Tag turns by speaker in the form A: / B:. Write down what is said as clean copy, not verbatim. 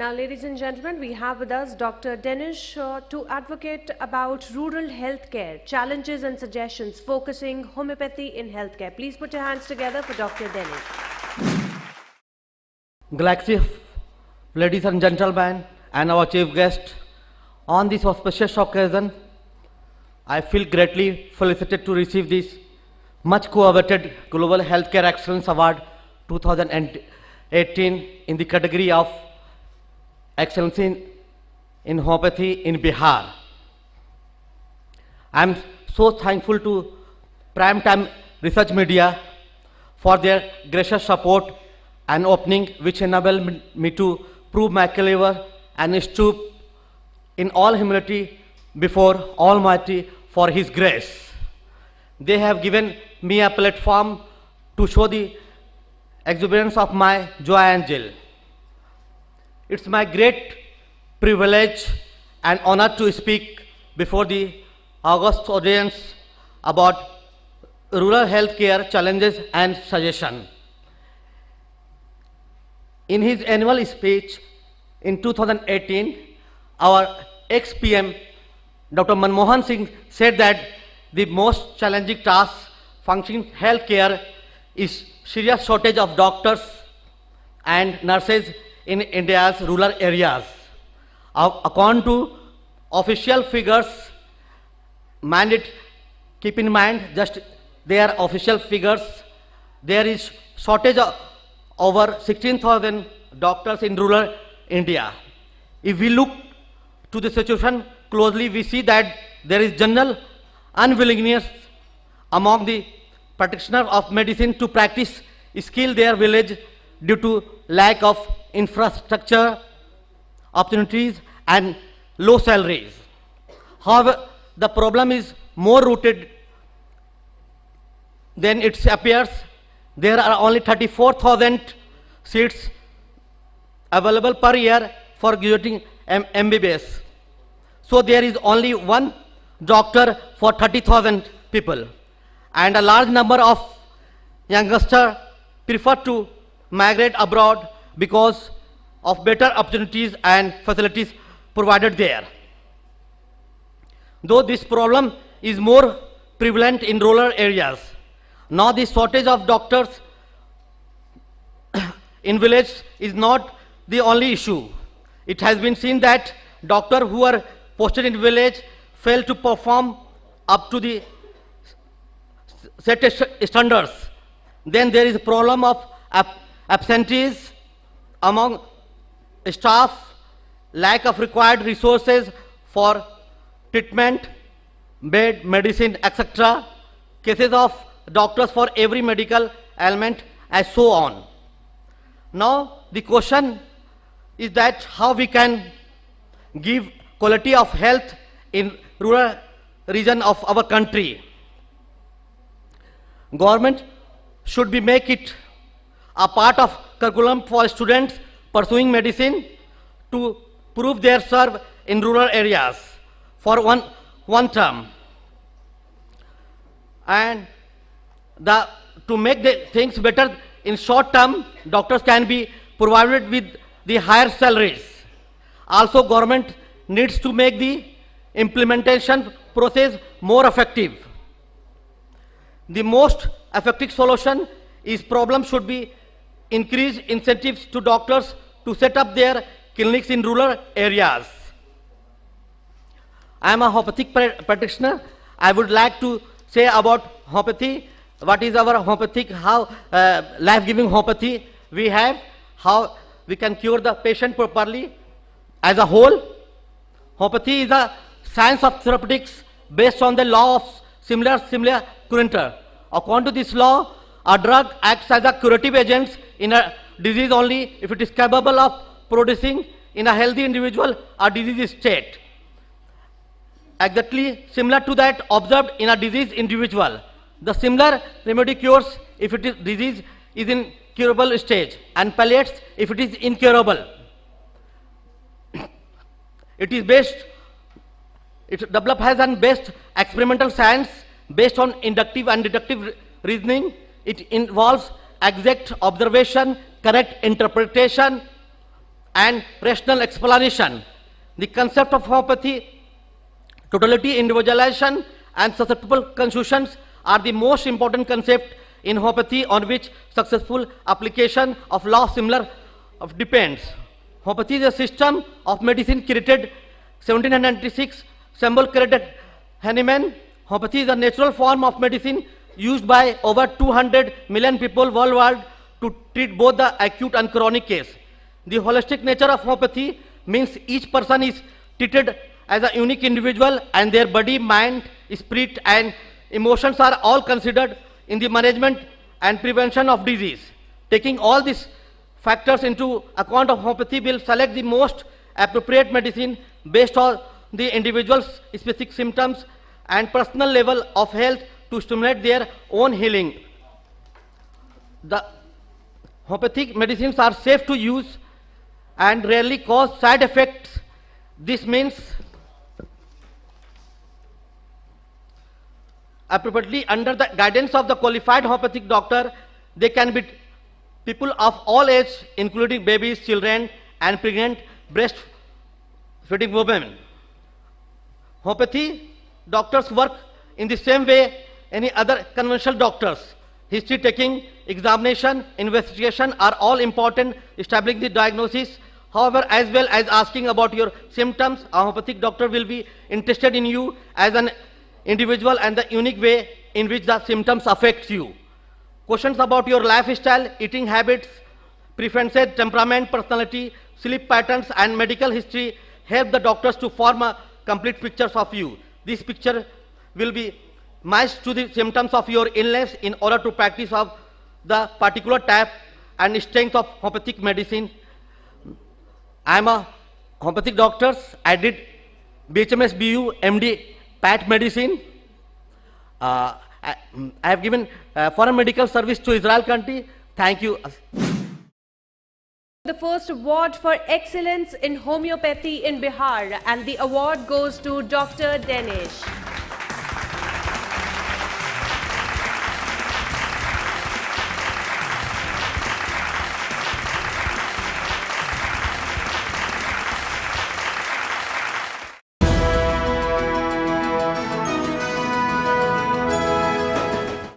A: Now, ladies and gentlemen, we have with us Dr. Denish to advocate about rural healthcare, challenges and suggestions, focusing homeopathy in healthcare. Please put your hands together for Dr. Denish.
B: Galaxy of ladies and gentlemen and our chief guest, on this auspicious occasion, I feel greatly felicitated to receive this much coveted Global Healthcare Excellence Award 2018 in the category of Excellence in Homeopathy in Bihar. I am so thankful to Prime Time Research Media for their gracious support and opening, which enabled me to prove my caliber and stoop in all humility before Almighty for His grace. They have given me a platform to show the exuberance of my joy and zeal. It's my great privilege and honor to speak before the august audience about rural healthcare challenges and suggestions. In his annual speech in 2018, our ex-PM Dr. Manmohan Singh said that the most challenging task functioning healthcare is serious shortage of doctors and nurses in India's rural areas. According to official figures, keep in mind just their official figures, there is shortage of over 16,000 doctors in rural India. If we look to the situation closely, we see that there is general unwillingness among the practitioners of medicine to practice skill their village due to lack of infrastructure, opportunities and low salaries. However, the problem is more rooted than it appears. There are only 34,000 seats available per year for graduating MBBS. So there is only one doctor for 30,000 people, and a large number of youngsters prefer to migrate abroad because of better opportunities and facilities provided there. Though this problem is more prevalent in rural areas, now the shortage of doctors in village is not the only issue. It has been seen that doctors who are posted in village fail to perform up to the set standards. Then there is a problem of absentees among staff, lack of required resources for treatment, bed, medicine, etc. Cases of doctors for every medical ailment and so on. Now the question is that how we can give quality of health in rural region of our country. Government should make it a part of curriculum for students pursuing medicine to prove their serve in rural areas for one term. And to make the things better in short term, doctors can be provided with the higher salaries. Also, government needs to make the implementation process more effective. The most effective solution is problem should be increased incentives to doctors to set up their clinics in rural areas. I am a homeopathic practitioner. I would like to say about homeopathy. What is our homeopathic, how life-giving homeopathy we have, how we can cure the patient properly as a whole. Homeopathy is a science of therapeutics based on the law of similar currenter. According to this law, a drug acts as a curative agent in a disease only if it is capable of producing in a healthy individual a disease state. Exactly similar to that observed in a diseased individual. The similar remedy cures if it is disease is in curable stage and palliates if it is incurable. It developed as an based experimental science based on inductive and deductive reasoning. It involves exact observation, correct interpretation, and rational explanation. The concept of homeopathy, totality, individualization, and susceptible conclusions are the most important concept in homeopathy on which successful application of law similar depends. Homeopathy is a system of medicine created 1796, symbol created Hahnemann. Homeopathy is a natural form of medicine used by over 200 million people worldwide to treat both the acute and chronic case. The holistic nature of homeopathy means each person is treated as a unique individual and their body, mind, spirit and emotions are all considered in the management and prevention of disease. Taking all these factors into account, of homeopathy will select the most appropriate medicine based on the individual's specific symptoms and personal level of health to stimulate their own healing. The homeopathic medicines are safe to use and rarely cause side effects. This means appropriately under the guidance of the qualified homeopathic doctor, they can be people of all ages, including babies, children, and pregnant breastfeeding women. Homeopathy doctors work in the same way any other conventional doctors. History taking, examination, investigation are all important, establishing the diagnosis. However, as well as asking about your symptoms, a homeopathic doctor will be interested in you as an individual and the unique way in which the symptoms affect you. Questions about your lifestyle, eating habits, preferences, temperament, personality, sleep patterns and medical history help the doctors to form a complete picture of you. This picture will be matched to the symptoms of your illness in order to practice of the particular type and strength of homeopathic medicine. I am a homeopathic doctor. I did BHMS BU MD PAT medicine. I have given foreign medical service to Israel country. Thank you.
A: The first award for excellence in homeopathy in Bihar, and the award goes to Dr. Denish.